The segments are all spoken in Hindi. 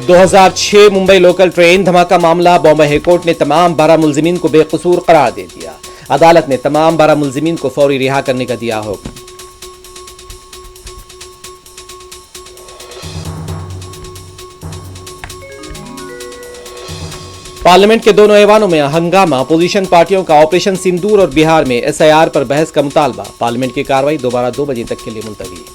2006 मुंबई लोकल ट्रेन धमाका मामला। बॉम्बे हाईकोर्ट ने तमाम 12 मुलजिमीन को बेकसूर करार दे दिया। अदालत ने तमाम 12 मुलजिमीन को फौरी रिहा करने का दिया हुक्म। पार्लियामेंट के दोनों ऐवानों में हंगामा। अपोजिशन पार्टियों का ऑपरेशन सिंदूर और बिहार में एसआईआर पर बहस का मुतालबा। पार्लियामेंट की कार्रवाई दोबारा 2 बजे तक के लिए मुलतवी।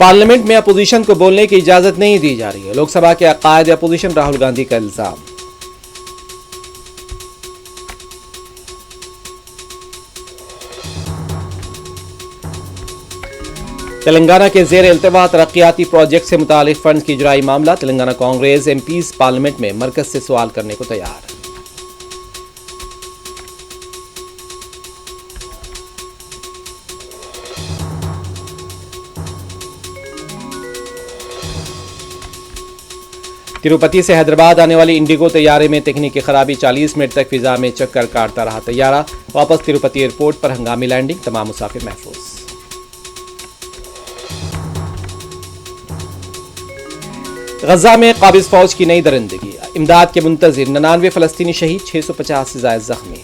पार्लियामेंट में अपोजिशन को बोलने की इजाजत नहीं दी जा रही है। लोकसभा के कायद अपोजिशन राहुल गांधी का इल्जाम। तेलंगाना के जेर इल्तवा तरक्याती प्रोजेक्ट से मुतालिक फंड की इजराई मामला। तेलंगाना कांग्रेस एमपीज पार्लियामेंट में मरकज से सवाल करने को तैयार। तिरुपति से हैदराबाद आने वाली इंडिगो तैयारे में तकनीकी खराबी। 40 मिनट तक फिजा में चक्कर काटता रहा तैयारा। वापस तिरुपति एयरपोर्ट पर हंगामी लैंडिंग। तमाम मुसाफिर महफूज। गजा में काबिज फौज की नई दरिंदगी। इमदाद के मुंतजिर 99 फलस्तीनी शहीद, 650 से ज्यादा जख्मी।